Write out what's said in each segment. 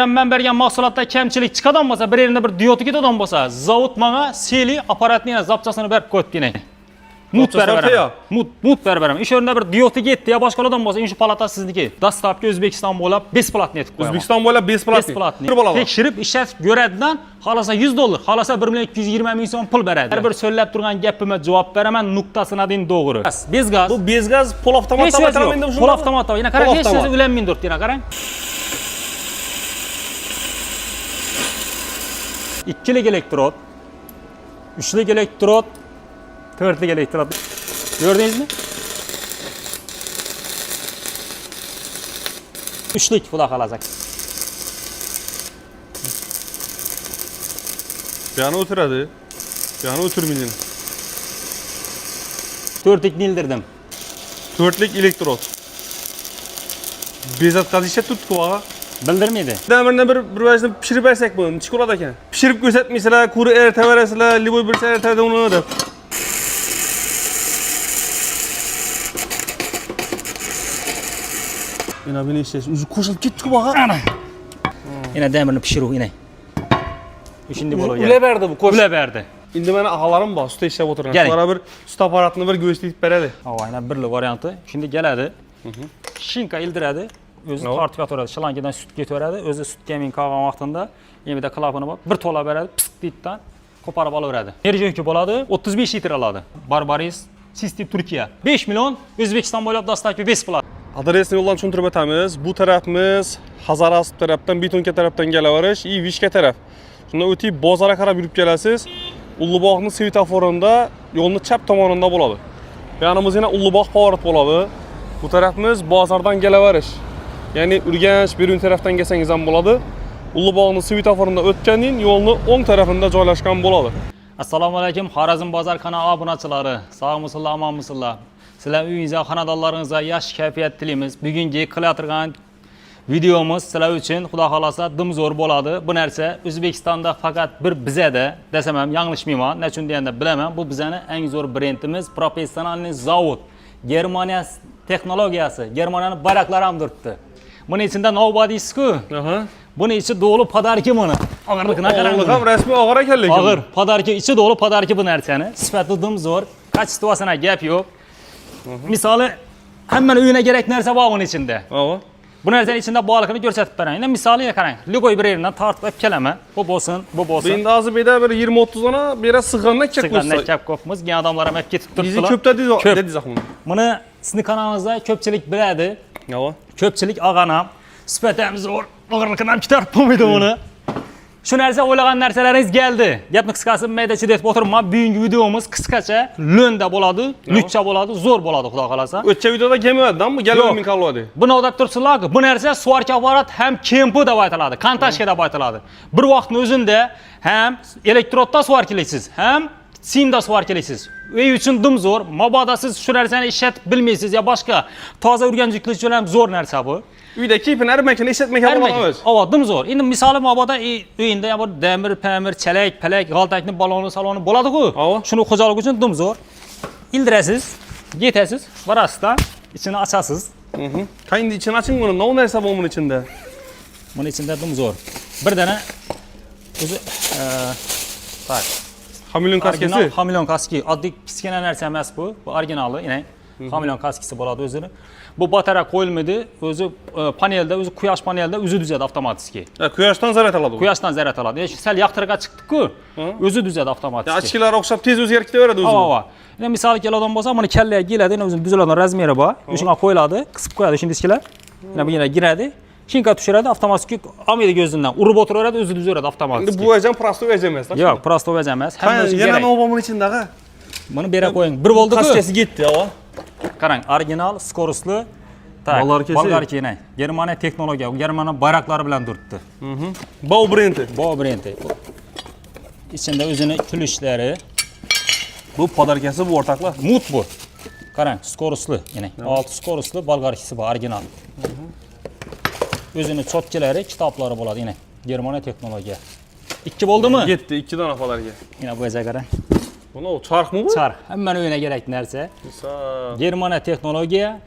Ben bergen mahsulatda kamchilik chiqadan bo'lsa, bir yerinde bir diyodu ketadigan bo'lsa, zavod menga seli apparatni zapchasini berib qo'yibdi. Mut beraman. Mut beraman. Ish o'rnida bir diyodi ketdi ya boshqalardan bo'lsa, shu palata sizniki. Dastlabki O'zbekiston bo'ylab besplatni etib qo'yaman. O'zbekiston bo'ylab besplatni. Tekshirib ishlatib ko'radidan, xolasa 100 dollar, xolasa 1 million 220 ming so'm pul beradi. Har bir so'zlab turgan gapimga javob beraman, nuqtasini din to'g'ri. Bezgaz. Bu bezgaz pol avtomatda bataraman. Pol avtomatda. Yana qarang, hech narsa ulanmaydi, yana qarang. İkkilik elektrot, üçlük elektrot, dörtlük elektrot. Gördünüz mü? Üçlük kulak alacak. Yani oturadu. Yani oturmayın. Dörtlük nildirdim. Dörtlük elektrot. Bezat qazisha tutku ağa. Bildirmeydi. Demirne bir vajda pişirib bersak bunu, çikolata ekan. Pişirib ko'rsatmaysizlar, kuru ertaverasizlar, liboy bir ertada unutadi. Yine beni işleyiş. Uzu qo'shilib ketdi-ku baqa. Ana. Yine demirni pishiruv, yine. Şimdi bo'ladi. Ule berdi bu, qo'shib. Ule berdi. Endi meni ağalarim bor, usta ishlab o'tirgan. Ular bir usta apparatini bir go'shtitib beradi. Aynen birli varianti. Şimdi geladi. Shinka ildiradi. Özü tartib yotaveradi. Shlankadan sut ketaveradi. O'zi sut kemin qolgan vaqtida yemida klapini bor. Bir to'la beradi, pist deydidan qo'parib olaveradi. Enerji yükü bo'ladi, 35 litr oladi. Barbaris Sisti Turkiya. 5 million O'zbekiston bo'ylab dastlabki besplat. Adresini yo'ldan tushuntirib o'tamiz. Bu tarafimiz Hazarasp tarafdan, Betonka tarafdan kelaverish, Vishka taraf. Shunda o'tib bozorga qarab yurib kelasiz. Ullubog'ning svetoforida yo'lning chap tomonida bo'ladi. Yonimiz yana Ullubog' port bo'ladi. Bu tarafimiz bozordan kelaverish. Yani Urganch, Berun tarafdan kelsangiz ham bo'ladi. Ullubog'ning svetoforida o'tgandan yo'lning o'ng tarafida joylashgan bo'ladi. Assalomu alaykum, Xorazm bozor kanali obunachilari. Sog'misizlar, omonmisizlar? Sizlar uyingizga, xonadonlaringizga yaxshi kayfiyat tilaymiz. Bugungi qilayotgan videomuz sizlar uchun xudo xolasa dimzo'r bo'ladi. Bu narsa O'zbekistonda faqat bir bizada desam ham yanglishmayman. Nechun deganda bilaman, bu bizani eng zo'r brendimiz, professionalniy zavod. Germaniya texnologiyasi, Germaniyaning bayroqlari ham turibdi. Bunun içinde nobodiysiz-ku. Bunun içi dolu padarki bunu. Ağırlıkına qarang. Ağırlık ham rasmiy og'ir ekan lekin. Ağır, padarki, içi dolu padarki bu narsani. Sifatli dimzo'r, kachествосына gap yo'q. Misali, hammaning uyine gerek narsa bor bunun içinde. Bu narsaning içinde borligini ko'rsatib beraman. Endi misoliga qarang. Ligoy bir yeridan tortib olib kelaman. Bu bo'lsin, bu bo'lsin. Endi hozir bu yerda bir 20-30 dona bera sig'andan kep bo'lsa. Sig'andan kep ko'pmiz. Gen adamlar ham olib ketib turibdilar. Bizni ko'p dedingiz buni. Buni sizni kanalingizda ko'pchilik biladi. Ko'pchilik ag'anam sifatimiz zo'r, og'irligini ham ko'tarib bo'lmaydi buni. Shu narsa o'ylagan narsalaringiz keldi. Gapni qisqasi maydacha deb o'tiribman. Bugungi videomuz qisqacha, lo'nda bo'ladi, lutcha bo'ladi, zo'r bo'ladi, xudo xolasa. O'tcha videoda kelmayapti-da, bu galon qoladi. Buni o'ylab turibsizlar-ku, bu narsa svarka apparat ham kempu deb aytiladi, kantashka deb aytiladi. Bir vaqtning o'zida ham elektrodda svarkilaysiz, ham simda svarkilaysiz. Uy uchun dimzo'r, mabodo siz shu narsani ishlatib bilmaysiz ya boshqa toza urganjiklar uchun ham zo'r narsa bu. Uyda keypini armakini ishlatmagan bo'lamiz. Ava, dimzo'r. Endi misoli mabodo uyingda ham demir, pamir, chalak, palak, g'altakni baloni, saloni bo'ladi-ku. Shuni xo'jalik uchun dimzo'r. Ildirasiz, yetasiz, varasdan ichini ochasiz. Qayndi ichini oching buni, nima narsa bor bunun ichida? Bunun ichida dimzo'r. Bir dana o'zi tak. Hamilon kaskasi. Hamilon kaski. Oddiy kichkina narsa emas bu. Bu originali, yine. Hamilon kaskisi bo'ladi o'zini. Bu batara qo'yilmaydi. O'zi panelda, o'zi quyosh panelida o'zi tuzadi avtomatik. Quyoshdan zaryad oladi. Quyoshdan zaryad oladi. Sal yaqtirga chiqdi-ku, o'zi tuzadi avtomatik. Ochkilar o'xshab tez o'zgarib ketaveradi o'zi. Ha. Endi misol keladigan bo'lsa, buni kallaga keladi, o'zini buziladigan razmeri bor. O'shunga qo'yiladi, qisib qo'yadi shunday ichkilar. Yana bu yana giradi. Shinka tushiradi, avtomatik olmaydi o'zidan. Urib o'tiraveradi, o'zi tuzaveradi avtomatik. Endi bu ajam prosto ajam emas-da. Yo'q, prosto ajam emas. Hammasi kerak. Yana nima bor bunun ichida? Buni bera qo'ying. Bir bo'ldi-ku. Qaschasi ketdi, ava. Qarang, original, skorostli. Tak, Bolgarki, Germaniya texnologiya, Germaniya bayroqlari bilan turibdi. Bau brendi. Bau brendi. İçində o'zini kulishlari. Bu podarkasi bu o'rtoqlar. Mut bu. Qarang, skorostli, yine. 6 skorostli bolgarkisi bu, original. O'zini chotkilari, kitoblari bo'ladi, yine. Germaniya texnologiya. 2 bo'ldimi? Yetti, 2 dona podarka. Yine bu yerga qarang. Buni charxmi bu? Charx. Hammaning uyine kerak narsa. Germaniya texnologiya.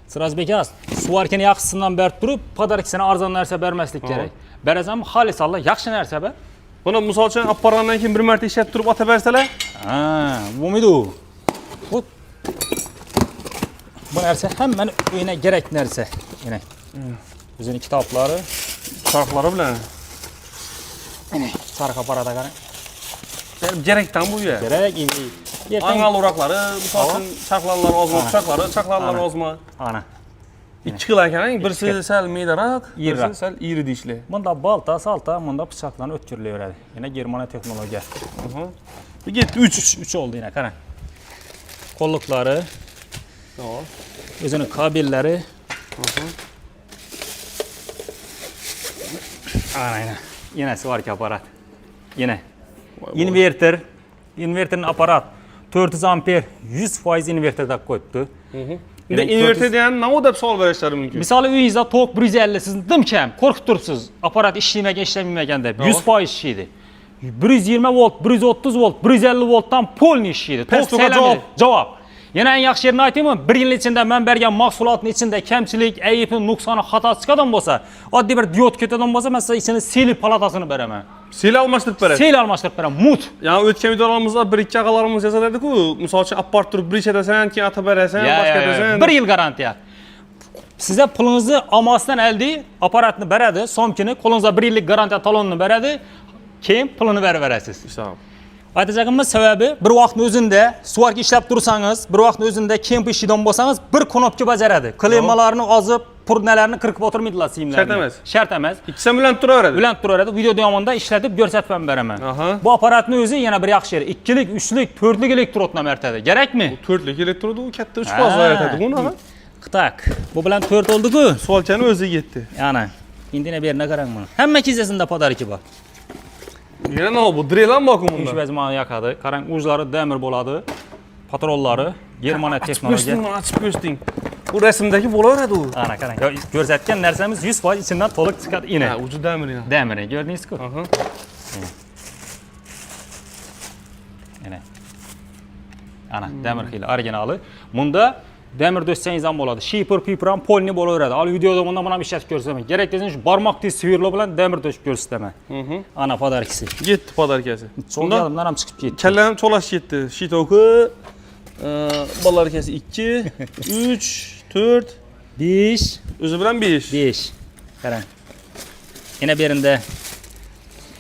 Srazbek az, suvarkini yaxshisidan berib turib, podarkisini arzon narsa bermaslik kerak. Bərazam xalisallar yaxshi narsa be. Buni misol uchun olib borgandan keyin bir marta ishlatib turib ota bersalar, Ha, bo'lmaydi u. Bu narsa hammani uyına kerak narsa. Yana. O'zining kitoblari, sharhlari bilan. mana sariq apparata qarang. Kerakdan bu ya. Kerak. Angal o'roqlari, misol uchun sharhlanlar ozmi, pichoqlari ozmi. Ana. Ikki xil ekan, birisi sal meydaroq, Yirroq. birisi sal iri deyishli. Bunda balta, salta, bunda pichoqlarni o'tkirilaveradi. Yana Germaniya texnologiya. Bu getdi 3 oldu yine qarang. Qo'lliqlari, o'zining kabellari. Aynen. Yine svark aparat. Yine. Inverter. Inverterning aparat 400 amper 100% inverterda qo'yibdi. Endi inverter degan nima deb savol berishlari mumkin. Misol uyingizda tok 150 siz dim kam qo'rqib turibsiz. Aparat ishlamagan deb 100% ishlaydi. 120 volt, 130 volt, 150 voltdan polni ishlaydi. Tok saylanadi. Javob. Yana eng yaxshi yerini aytaymi? 1 yil ichida men bergan mahsulotning ichida kamchilik, aybi, nuqsoni, xatosi chiqadigan bo'lsa, oddiy bir diod ketadigan bo'lsa, men sizga ichini seli palatasini beraman. Sel almashtirib beradi. Sel almashtirib beraman. Mut. Yani o'tgan videolarimizda bir ikki aqalarimiz yozardi-ku, misol uchun olib borib turib bir ishatasan, keyin atib berasan, boshqa etasan. 1 yil garantiya. Size pulunuzu amasdan elde aparatını beradi, somkini, qo'lingizda 1 yillik garantiya talonini beradi, keyin pulini berasiz. Sağ Aytacağımız sebebi bir vaqtni o'zida suvarka ishlab tursangiz, bir vaqtni o'zida kemp ishlaydigan bo'lsangiz, bir knopka bajaradi. Klemalarini ozib, purnalarini qirqib o'tirmaydilar siyimlarni. Shart emas. Shart emas. İkisi bilan turaveradi. Bilan turaveradi. Video davomida ishlatib ko'rsatib ham beraman. Bu aparatni o'zi yana bir yaxshi yeri. 2lik, 3lik, 4lik elektrotni mertadi. Kerakmi? 4lik elektrodu u katta 3 fazla aytadi buni. Qıtaq. Bu bilan 4 oldu-ku. Solchani o'zi yetdi. Yana. Indine berine qarang buni. Hamma kizasida podarki bor. Yana nima bu? Drilan bokum bunda. Uch vezmani yaqadi. Qarang, ujlari demir bo'ladi. Patrollari Germaniya texnologiya. Açib ko'rsting. Bu rasmdagi bo'laveradi u. Ana qarang. Ko'rsatgan narsamiz 100% ichidan to'liq chiqadi ina. Ha, uji demir yana. Demir, ko'rdingizku? Yana. Ana, demir xili originali. Bunda demir döşsangiz ham bo'ladi. Shipper, piper ham polni bo'laveradi. Al videoda bunda mana bir ishlatib ko'rsataman. Kerak desangiz shu barmoqdek svirlo bilan demir döşib ko'rsataman. Ana podarkisi. Yetdi podarkasi. Shunda ham chiqib ketdi. Kallam cho'lash ketdi. Shitoki podarkasi 2, 3, 4, 5. o'zi bilan 5. 5. Qarang. Yana berinde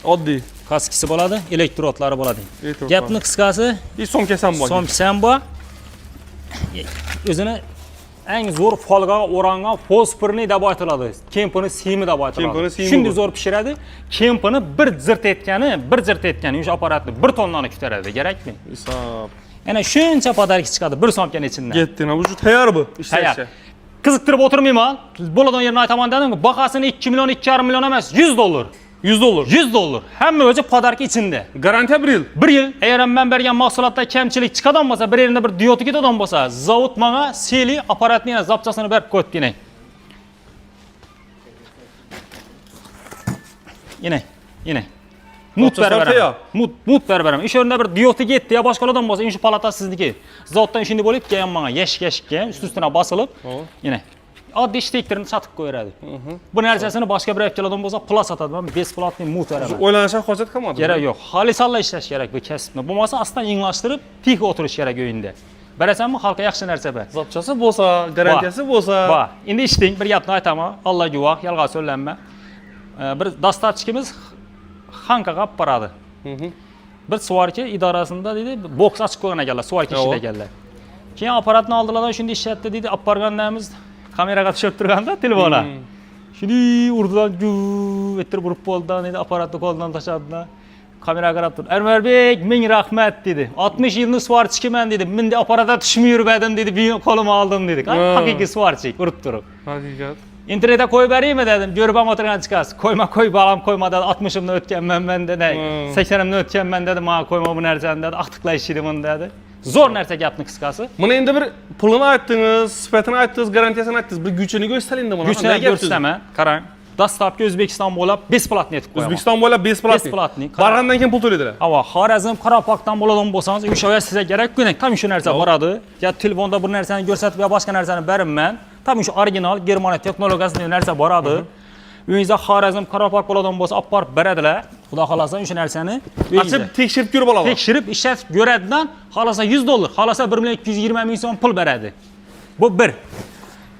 Oddiy. kaskisi bo'ladi, elektrotlar bo'ladi. Elektrotlar. Gapni qisqasi, Somkasam bor. somkisam bor. O'zini eng zo'r folgaga o'rangan fosforni deb aytiladi. Kempini siymi deb aytiladi. Shunday zo'r pishiradi. Kempini bir zirt etgani o'sha apparatni 1 tonnani ko'taradi. Kerakmi? Hisob. Yana shuncha podarki chiqadi 1 somkaning ichidan. Yetdi. Bu tayyor bu. Tayyor. Qiziqtirib o'tirmayman. Bo'ladigan yerini aytaman dedim-ku, bahasini 2 million, 2,5 million emas, $100. $100. $100. Hamma o'zi podarki içinde. Garantiya 1 yil. 1 yil. Eğer men bergan mahsulotda kamchilik chiqadigan bo'lsa, bir yerinde bir diodi ketadigan bo'lsa, zavod menga seli apparatni yana zapchasini berib qo'yibdi ine. Ine. Mut berib beraman. Mut berib beraman. Ish o'rnida bir diodi ketdi ya boshqalardan bo'lsa, shu palata sizniki. Zavoddan shunday bo'lib kelgan menga, yeshik-yeshikka, üst-üstüne basilib, ine. Oddiy ishtektirini sotib qo'yaradi. Bu narsasini boshqa bir keladigan bo'lsa, pul sotadi. Men besplatni mut beraman. O'ylanishga hojat qolmadi. Kerak yo'q. Xolisalla ishlash kerak bu kasbni. Bo'lmasa aslan inglashtirib, tik o'tirish kerak o'yinda. Berasanmi, xalqqa yaxshi narsa ber. Zapchasi bo'lsa, garantiyasi bo'lsa. Bor. Endi eshiting, bir gapni aytaman. Alloh guvoh, yolg'on so'zlanma. Bir dastavchikimiz Xankaga olib boradi. Bir suvarka idorasida dedi, boks ochib qo'ygan ekanlar, suvarka ishida ekanlar. Keyin apparatni oldilardan shunday ishlatdi dedi, olib borganlarimiz kameraga tushib turganda telefona. Shunday urdilar, ettirib urib bo'ldi dedi, apparatni qo'ldan tashladilar. Kameraga qarab turdi. Ermarbek, ming rahmat dedi. 60 yilni suvarchikiman dedi. Menda apparatda tushmay yurmadim dedi. Men qo'limga oldim dedi. Haqiqiy suvarchik urib turib. Haqiqat. Internetga qo'yib beraymi dedim. Ko'rib ham o'tirgan chiqasiz. Qo'y balam qo'yma dedi. 60imdan o'tganman men dedi. 80imdan o'tganman dedi. Menga qo'yma bu narsani dedi. Aqtiqlayishdi buni dedi. Zo'r narsa gapni qisqasi. Buni endi bir pulini aytdingiz, sifatini aytdingiz, garantiyasini aytdingiz. Bir güchini ko'rsating buni. Güchni ko'rsataman. Qarang. Dastavka O'zbekiston bo'lib besplatni yetib qo'yaman. O'zbekiston bo'lib besplatni. Borgandan keyin pul to'laydilar. Ava, Xorazm, Qoraqalpog'dan bo'ladigan bo'lsangiz, o'sha sizga kerak-ku, tam shu narsa boradi. Ya telefonda bir narsani ko'rsatib, yo boshqa narsani berimman. Tam shu original Germaniya texnologiyasining narsa boradi. Uyingizda Xorazm Karopak bo'ladigan bo'lsa, olib borib beradilar. Xudo xolasa o'sha narsani Açıp tekshirib ko'rib oladi. tekshirib ishlatib ko'radidan, xolasa 100 dollar, xolasa 1 million 220 ming so'm pul beradi. Bu bir.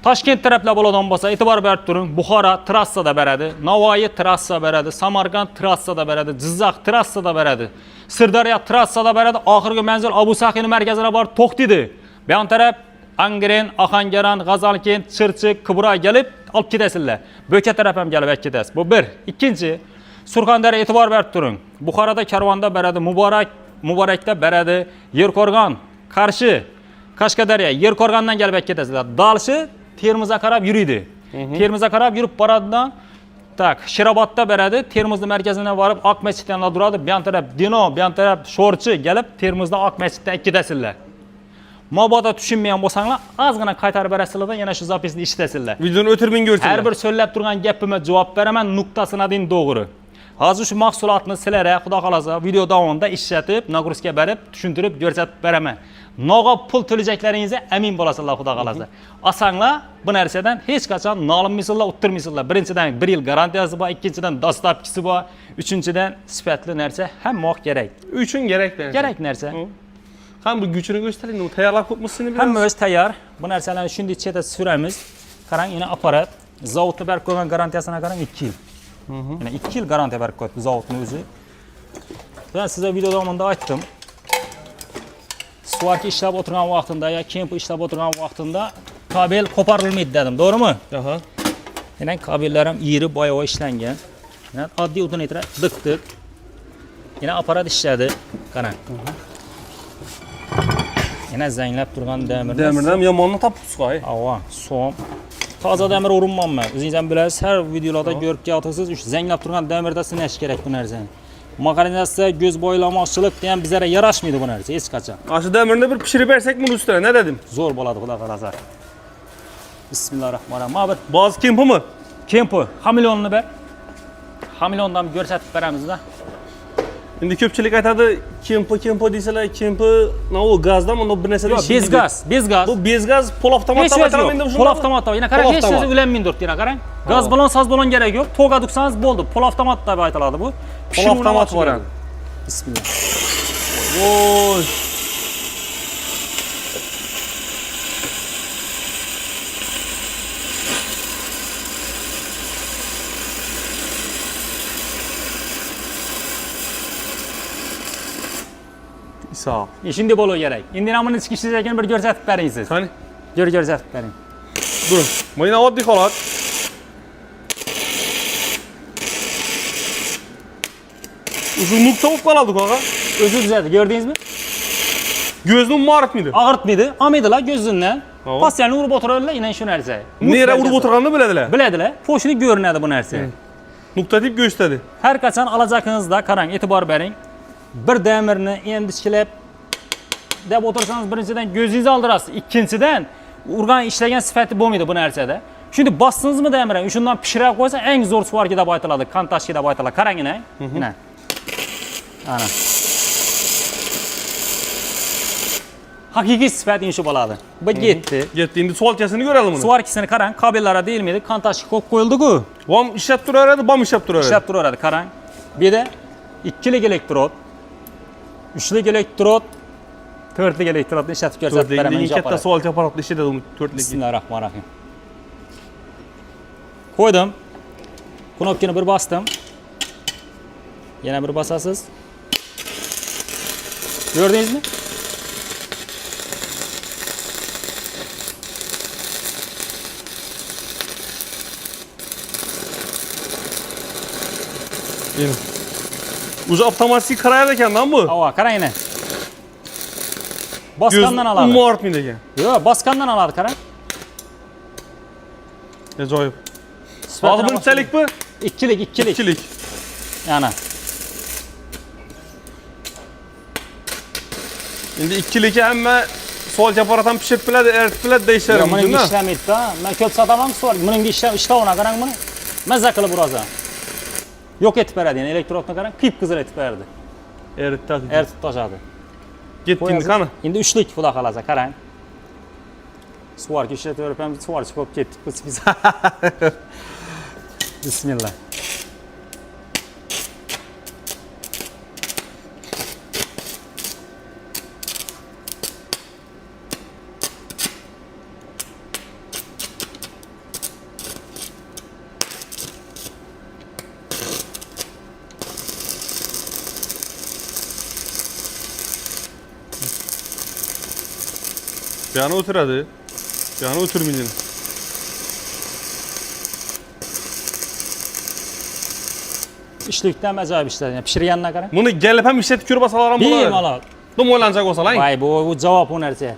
Toshkent taraflar bo'ladigan bo'lsa, e'tibor berib turing. Buxoro trassada beradi, Navoiy trassa beradi, Samarqand trassada beradi, Jizzax trassada beradi, Sirdaryo trassada beradi. Oxirgi manzil Abu Saxiyning markazida borib to'xtaydi. Bu yon taraf Angren, Axangaron, G'azalkent, Chirchiq, Kibra kelib olib ketasizlar. Bo'ka taraf ham kelib olib ketasiz. Bu bir. Ikkinchi, Surxondaryo e'tibor berib turing. Buxoroda karvonda beradi, Muborakda beradi, Yerqo'rg'on, Qarshi, Qashqadaryo, Yerqo'rg'ondan kelib olib ketasizlar. Dalshi Termizga qarab yuriydi. Termizga qarab yurib boradidan tak, Shirobodda beradi, Termizning markazina borib Oq masjiddan turadi. Bu yon taraf Dino, bu yon taraf Sho'rchi kelib Termizda Oq masjiddan ketasizlar. Mabodo tushunmagan bo'lsanglar, ozgina qaytarib berasizlar va yana shu zapisni ishlatasizlar. Videoni o'tirming ko'rsanglar. Har bir so'zlab turgan gapimga javob beraman, nuqtasini din to'g'ri. Hozir shu mahsulotni sizlarga xudo xolasa video davomida ishlatib, nagruzka berib, tushuntirib, ko'rsatib beraman. No'g'ab pul to'lajaklaringizga amin bo'lasizlar xudo xolasa. Osanglar bu narsadan hech qachon nolinmaysizlar, o'ttirmaysizlar. Birinchidan 1 yil garantiyasi bor, ikkinchidan dastlabkisi bor, uchinchidan sifatli narsa hamma kerak. Uchun kerak narsa. Kerak narsa. Ham bu güchini gösterin, bu tayyorlab qo'yibmisizmi? Hamma o'zi tayyor. Bu narsalarni shunday chetda suramiz. Qarang, yana apparat. Zavodda berib qo'ygan garantiyasini qarang 2 yil. Yana 2 yil garantiya berib qo'ydi zavodning o'zi. Ben sizga video davomida aytdim. Svarka ishlab o'tirgan vaqtimda yoki kemp ishlab o'tirgan vaqtimda kabel qo'parilmaydi dedim, to'g'rimi? Aha. Yana kabellar ham iri boyava ishlangan. Yana oddiy utunitlar dik. Yana apparat ishladi. Qarang. Yana zanglab turgan damirni. Damirdan yomonni topibsiz qo'y. Ava, so'm. Toza damir urinmayman. O'zingiz ham bilasiz, har videolarda ko'rib kelyapsiz, o'sha zanglab turgan damirda sinash kerak bu narsani. Mexanizatsiya, ko'z bo'ylamoqchilik ham bizlarga yarashmaydi bu narsa hech qachon. Shu damirni bir pishirib bersak buni ustiga, ne dedim? Zo'r bo'ladi, xudo xolasa. Bismillahirrohmanirrohim. Mana bu Boz kempimi? kempi, hamilonni ber. Hamilondan ko'rsatib beramiz-da. Endi ko'pchilik aytadi, kempo deysalar, kempi nima gazdan, uni bir narsada Yo'q, bez gaz, bez gaz. Bu bez gaz pol avtomatda aytamiz endi Pol avtomatda. Yana qarang, hech narsa ulanmaydi, yana qarang. Gaz bilan soz bilan kerak yo'q. To'g'a duksangiz bo'ldi. Pol avtomat deb aytiladi bu. Pol avtomat bor. Bismillah. Voy. Sağ ol. Şimdi bo'lishi kerak. Endi namuni ichki ishlayotganini bir ko'rsatib bering siz. Qani? Ko'rsatib bering. Durun. Mana oddiy holat. Uzun nokta olib qoladi qaqa. O'zi tuzadi, ko'rdingizmi? Gözünü mağırtmıydı? Ağırtmaydi, amiydilar gözündən. Tamam. Pasiyanı urub oturarlar, inan şu narsa. Nereye vurup oturğanını bilediler? Bilediler. Poşunu görünədi bu narsa. Nokta tip gösterdi. Hər qaçan alacaqınızda qarang, etibar bering. Bir dəmirini endişkilab deb otursanız birincidən gözünüzü aldırasınız. İkinciden urgan işləgən sifəti bo'lmaydi bu narsada. Şimdi bastınızmı dəmirə, şundan pişirib qoysa eng zor svarki deb aytıladi, kantaşki deb aytıladi. Qarang ina. Ina. Ana. Haqiqiy sifat inşi bo'ladi. Bu getdi. Getdi. Endi suvalkasını görelim bunu. Svarkisini qarang, kabellara deyilmeydi, kantaşki qo'yib qo'yildi-ku. Bom ishlab turaveradi, bom ishlab turaveradi. İşlab turaveradi, qarang. Bu yerda 2lik elektrod, 3lik elektrod, 4lik elektrodni ishlatib ko'rsatib beraman. Eng katta suvalka aparatli ishida u 4lik. Bismillahirrohmanirrohim. Qo'ydim. Knopkani bir bosdim. Yana bir bosasiz. Ko'rdingizmi? Ucu otomatik karayar ekan bu. Ava, qarang ina. Bosgandan oladi. Umma ortmaydi ekan. Yo'q, bosgandan oladi, qarang. Ajoyib. Hozir bunchalik bu? 2lik. 2lik. Yana. Endi 2lik hamma suvalka aparatdan pishirib biladi, eritib biladi deyishlarim. Buning ishlamaydi-da. Men ko'p sotaman suval. Buning ishlavini qarang buni. Mazza qilib urasan. Yo'q etib beradi, yani elektrodni qarang, qip-qizil etib berdi. Eritib tashladi. Getdi endi qani? Endi 3lik xudo xolasa, qarang. Svarka ishlataverib ham svarka qo'yib ketdik biz. Bismillah. Yani oturadi. Yani oturmayın. İşlikten acayip işler. Yani pişirgenine kadar. Bunu gelip hem işletip körü basalar Değil mı? valla. Dım oylanacak olsa lan. Vay bu cevap o nerse.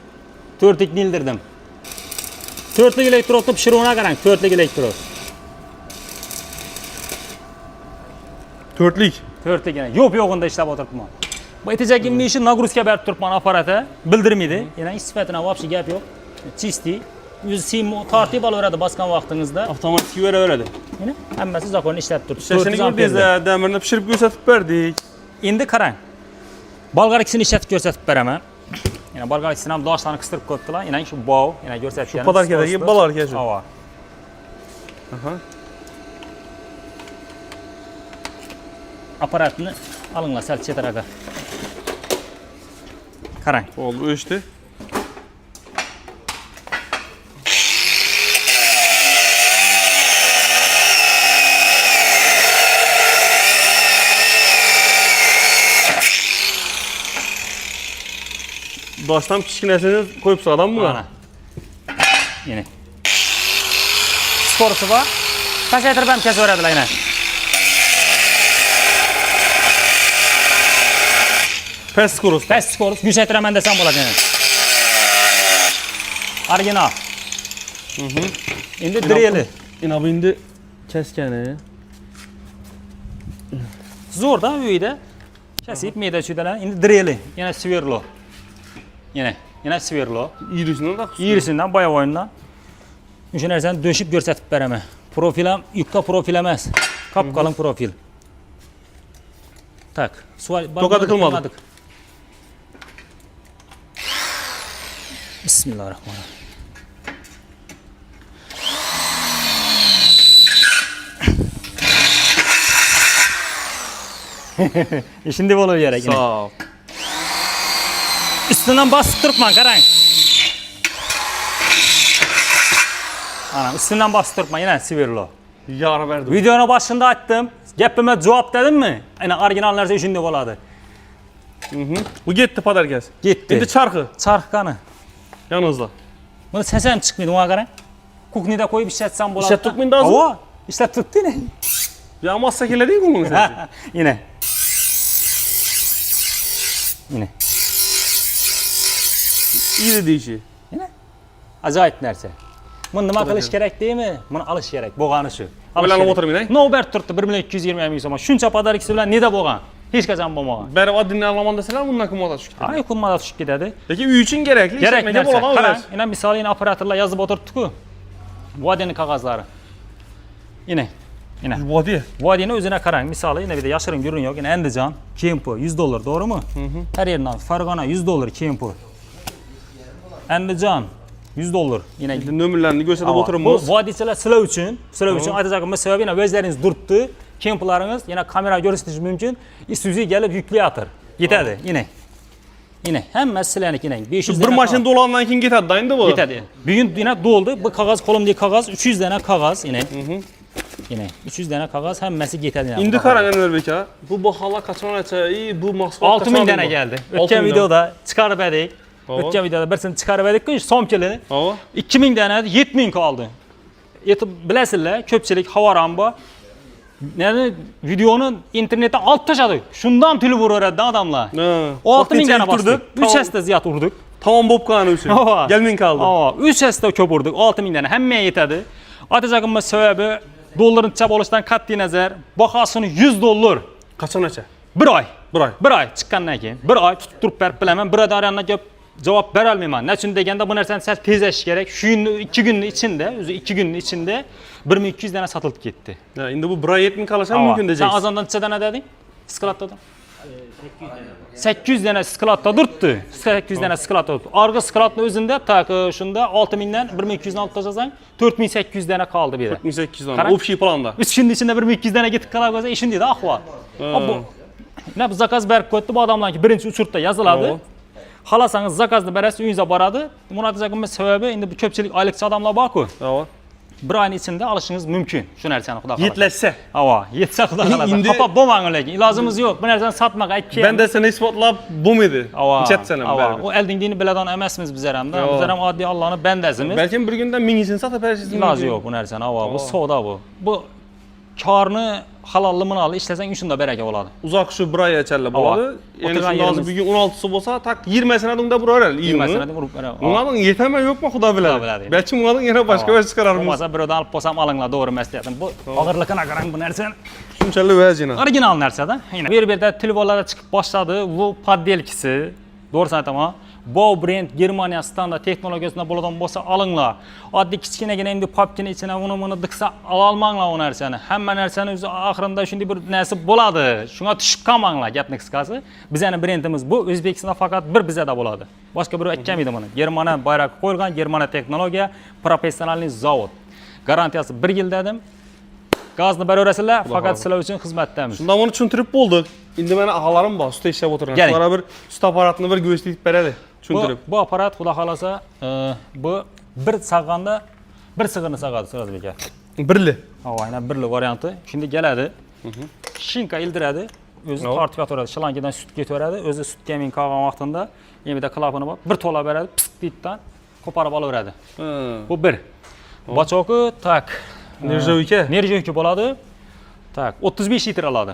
Törtlük nildirdim. Törtlük elektrotlu pişiruvuna karang. Törtlük elektrot. Törtlük. Törtlük yine. Yok yoğunda işlep oturtma. Bu etecek işi nagruska berip turpman aparata bildirmeydi. Yani istifetine vapşı gap yok. Çisti. Yüz sim tartib alıveradi baskan vaqtingizda. Avtomatik öyle. Yine hammasi zakonni ishlab turibdi. Sesini gördünüz de demirini pişirip gösterip verdik. Endi qarang. Bolgar ikisini ishlatib ko'rsatib beraman. Yana bolgar ikisini ham doshlarni qistirib qo'yibdilar. Yana shu bov, yana ko'rsatgan. Shu podarkadagi balarka shu. Ava. Aha. Aparatni alinglar sal chetraga. Qarang. Oldu ölçtü. Daşdan kichkinasini koyup sıradan mı? Mana. Yine. Skorusi bor. Pasaytirib ham kesaveradilar yana. Pes skorusu. Past skorus yuksaltiraman desam bo'ladi yana. Original. Endi dreli. İnabı indi keskeni. Zo'r da uyda. Kesib meyda chudalar. Endi dreli. Yana sverlo. Yana sverlo. İyirisinden de Yirisinden boya oyundan. O'sha narsani döşib ko'rsatib beraman. Profil ham yukka profil emas. Qop-qalin profil. Tak. To'qadi qilmadik. Bismillahirrahmanirrahim. Şimdi bo'laver kerak. Sağ ol. Üstünden basıp turibman, qarang. Ana, üstünden basıp turibman, yana sverlo. Yara verdim. Videonun başında aytdim. Gapime cevap dedimmi? Ana orijinal narsa shunday bo'ladi. Bu gitti padarkes. Ketdi. Endi çarkı. Charxqani. Yanınızda. Buni sasam chiqmaydi, unga qarang. Kuknida qo'yib ishlatsam bo'ladi. Ishlatib turibmindi hozir? Avo, ishlab turibdi ne? Ya massa keledi mi bunun sesi? Yine. Yine. İyi de işi. Yine. Ajoyib narsa. Buni nima qilish kerak deymi? Buni olish kerak. Bo'lgani shu. O'ylanib o'tirmang. Nobert turibdi 1.220 ming so'm. Shuncha podarkisi bilan neda bo'lgan? Hech qachon bo'lmagan. Beri adını anlaman deseler bundan kim olacak? Ay, kunmada tushib ketadi. Peki üy için gerekli. Kerak işletmece narsa. bo'lgan Qarang, o'zi. yana misol yana operatorlar yozib o'tiribdi-ku. Vodiyani qog'ozlari. Yine. Vadi. Vodiyani o'zine qarang. Misoli yana bir de yashirin görün yok. Yine Andijon, Kempo $100, doğru mu? Her yerinden Farg'ona $100 Kempo. Andijon $100 yine. Nömürlerini gösterip Bu oturumuz. vodiychilar sizlar uchun aytacağım sebebi yana o'zlaringiz duribdi. Kemplaringiz yana kamera ko'rsatish mumkin. Isuzu gelip yükleyatir. Yetadi, yine. Hammasi sizlarniki yine. 500 Bir maşın dolandan kim gitadi dayında bu? Yetadi. Bugun yine doldu. Bu qog'oz qo'limdagi qog'oz 300 dana qog'oz yine. Yine 300 dana qog'oz hammasi ketadi yana. İndi qarang Enverbek ha. Bu bahalar kaçan aça, bu mahsulot 6000 dana geldi. O'tgan videoda chiqarib edik. O'tgan videoda birsini chiqarib edik-ku, somkili. Ava. 2000 dana 7000 qoldi. Yetib bilasizlar, ko'pchilik havoram bor. Yani videonun internetdan olib tashladik. Shundan tilib uraveradi odamlar. 6000 dana bosdik. 3 hasta ziyod urdik. Tamam bob qani uchun. Gelmin kaldı. Ava, 3 hasta ko'p urdik. 6000 dana hammaga yetadi. Aytacağım sebebi dolların chap olishdan qat'iy nazar, bahosini $100. Kaçan aça? Bir oy. Bir ay. Chiqqandan keyin 1 oy tutib turib berib bilaman. Birodar yanına gap javob bera olmayman. Nechun deganda bu narsani sal tezash kerak. Shu 2 kunning ichida, o'zi 2 kunning ichida 1200 dana sotilib ketdi. Ya indi bu bir ay 7000 kalaşan mümkün Sen diyeceksin. azondan necha dana deding? Skladda. 800 dana skladda turibdi. 800 dana skladda turibdi. Arg'i skladning o'zida tak shunda 6000 dan 1200 ni olib taslasang 4800 dana qoldi bu yerda. 4800 dan. Qarang. Общий planda. 3 kunning ichida 1200 dana ketib qoladi bo'lsa, ishindaydi ahvol. Bu ne bu zakaz berib qo'ydi, bu odamlarga birinchi uchurtda yoziladi. Xalasangiz zakazni berasiz, uyingizga boradi. Murojaat qilma sababi endi bu ko'pchilik oylikcha odamlar bor-ku. Ava. Bir oyning ichida olishingiz mumkin. Shu narsani xudo xohlasa. Yetlashsa. Ava, yetsa xudo xohlasa. Xafa bo'lmang lekin, ilojimiz yo'q. Bu narsani sotmaga aytgan. Ben de seni isbotlab bo'lmaydi. Nechatsana Ava, o eldingdini biladigan emasmiz bizlar hamda. Bizlar ham oddiy Allohning bandasimiz. Balkim bir kunda 1000 sotib berasiz. Iloji yo'q bu narsani. Ava, bu savdo bu. Bu korni halolli minoli ishlasang shunda baraka bo'ladi. Uzoq shu bir oy achalla bo'ladi. Ya'ni shunda hozir bugun 16si bo'lsa, tak 20sini unda buraveradi. 20sini urib beradi. Unadan yetami yo'qmi xudo biladi. Balki unadan yana boshqa ish chiqararmiz. Bo'lmasa birovdan olib bo'lsam olinglar, to'g'ri emas dedim. Bu og'irligini qarang bu narsani. Shunchalik vazina. Original narsada. Bu yerda telefonlarda chiqib boshladi. Bu poddelkisi. To'g'risini aytaman. Bu brend Germaniya standart texnologiyasida bo'ladigan bo'lsa olinglar. Oddiy kichkinagina endi papkini ichine uni diqsa ololmanglar u narsani. Hamma narsani o'zi oxirida shunday bir narsa bo'ladi. Shunga tushib qolmanglar gapning qisqasi. Bizning brendimiz bu O'zbekistonda faqat bir bizada bo'ladi. Boshqa biri aytmaydi buni. Germaniya bayrog'i qo'yilgan Germaniya texnologiya professionalniy zavod. Garantiyasi 1 yil dedim. Gazni beraverasizlar, faqat sizlar uchun xizmatdamiz. Shunda buni tushuntirib bo'ldik. Endi meni a'g'alarim bor, ustda ishlab o'tirgan. Ular bir sut apparatini bir go'shtitib beradi. Tushuntirib. Bu apparat xudo xolasa, bu bir sag'anda bir sig'irni sag'adi, Sirazbek aka. Birli. Ha, aynan birli varianti. Shunda keladi. Shinka ildiradi, o'zi tortib yotaveradi. Shlankadan sut ketaveradi, o'zi sut kemin qolgan vaqtida yana klapani bor, bir to'la beradi, pist ditdan qo'parib olaveradi. Bu bir. Bachoki tak. Nerjovka bo'ladi. Tak, 35 litr oladi.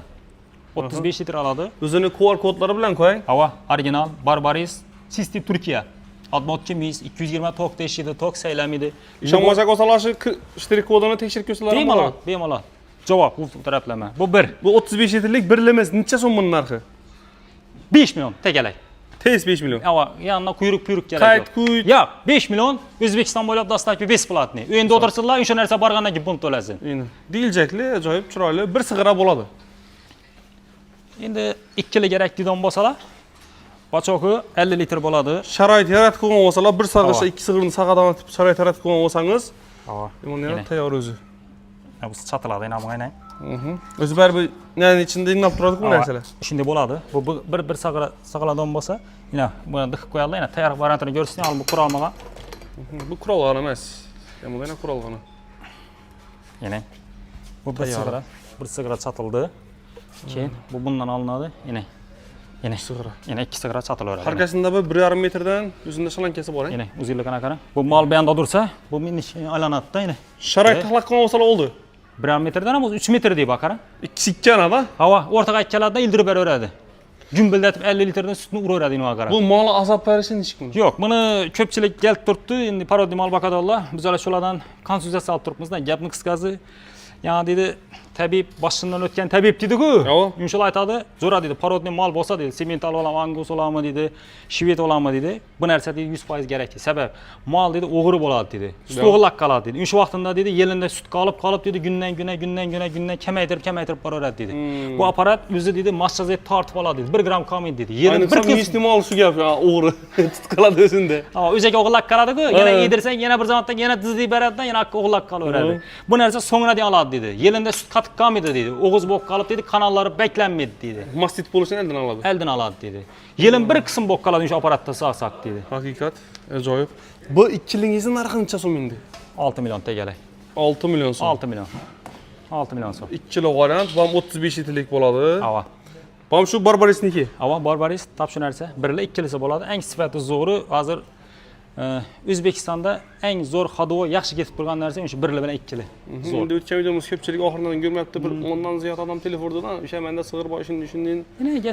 35 litr oladi. O'zini QR kodlari bilan qo'ying. Ava, original Barbaris Sisti Turkiya. Admotchi mis 220 tok teshidi, tok saylamidi. Ishonmasak olsalar shu shtirik kodini tekshirib ko'rsalar bo'ladi. Bemalol. Javob bu taraflama. Bu bir. Bu 35 litrlik birlimiz necha so'm buning narxi? 5 million tegalay. Tez 5 million. Ava, yanına quyruq kerak. Qayt quyruq. Yo'q, 5 million O'zbekiston bo'ylab dastlabki besplatniy. Uyingda o'tirsinlar, o'sha narsa borgandan keyin pul to'lasin. Deyiljakli, ajoyib chiroyli, bir sig'ira bo'ladi. Endi ikkili kerak deydigan bo'lsalar, bachoki 50 litr bo'ladi. Sharoit yaratib qo'ygan bo'lsalar, bir sag'ishda ikki sig'irni sag'adan otib sharoit yaratib qo'ygan bo'lsangiz, mana tayyor o'zi. Bu sotiladi, yana mana. O'zi baribir nani ichida inab turadi bu narsalar. Shunday bo'ladi. Bu bir sag'aladan bo'lsa, yana buni diqib qo'yadilar, yana tayyor variantini ko'rsatsin, bu qurolmagan. Bu qurolg'on emas. Yana qurolg'on. Yana bu bir sig'ira sotildi. Keyin bu bundan olinadi. Yana sig'ira. Yana ikki sig'ira sotilaveradi. Harkasida bir 1,5 metrdan o'zida shalankasi bor. Yana o'zingizga qarang. Bu mol bu yoqda tursa, bu meni aylanadi-da yana. Sharoit taxlaq qilgan bo'lsalar oldi. 1,5 metrdan ham 3 metr deydi qarang. Ikkisi ikkanada. Hava o'rtaga ikkalada ildirib beraveradi. Gumbildatib 50 litrdan sutni uraveradi inga qarang. Bu mol azab berishini hech kim. Yo'q, buni ko'pchilik kelib turibdi. Endi parodniy mol bakadorlar. Biz ular shulardan konsultatsiya olib turibmiz-da. Gapni qisqasi, yana dedi, tabib boshimdan o'tgan tabib dedi-ku. Yumshoq aytadi, zo'ra dedi, parodniy mol bo'lsa dedi, sement olammi, angus olammi dedi, shvet olammi dedi. Bu narsa dedi 100% kerak. Sabab mol dedi o'g'ri bo'ladi dedi. Sut o'g'irlab qoladi dedi. O'sha vaqtida dedi, yelinda sut qolib dedi, kundan kamaytirib boraveradi dedi. Bu apparat o'zi dedi, massajga tortib oladi dedi. 1 gram qolmaydi dedi. Yelin bir iste'mol shu gap, o'g'ri tut qoladi o'zida. Ha, o'ziga o'g'irlab qoladi-ku, yana yedirsang, yana bir zamonda yana dizdik beradi-da, yana o'g'irlab qolaveradi. Bu narsa so'ngradan oladi dedi. Yelinda sut qatib qolmaydi dedi. O'g'iz bo'lib qolib dedi, kanallari beklanmaydi dedi. Mastit bo'lishini eldan oladi. Eldan oladi dedi. Yelin bir qism bo'lib qoladi o'sha apparatda saqsaq dedi. Haqiqat, ajoyib. Bu ikkilingizni narxi necha so'm endi? 6 million tegalay. 6 million so'm. 6 million. 6 million so'm. Ikkili variant, bu ham 35 litrlik bo'ladi. Ava. Bu ham shu Barbarisniki. Ava Barbaris tap shu narsa. Birli ikkilisi bo'ladi. Eng sifati zo'ri hozir O'zbekistonda eng zo'r xodovo yaxshi ketib turgan narsa o'sha birli bilan ikkili. Zo'r. Endi o'tgan videomiz ko'pchilik oxiridan ko'rmayapti. Bir 10 dan ziyod odam telefondan o'sha menda sig'ir bor ishini tushunding.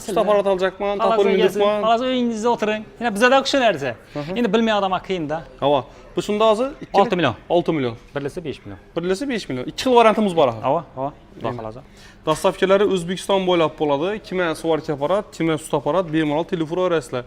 Sut apparat olacakman, topib mindirman. Hozir o'yingizda o'tiring. Yana bizda o'sha narsa. Endi bilmagan odamga qiyin-da. Hava. Bu shunda hozir 6 million. 6 million. Birlisi 5 million. Birlisi 5 million. Ikki xil variantimiz bor axir. Hava. Xudo xolasa. Dastavkalari O'zbekiston bo'ylab bo'ladi. Kimga svarka apparat, kimga sut apparat bemalol telefon orasizlar.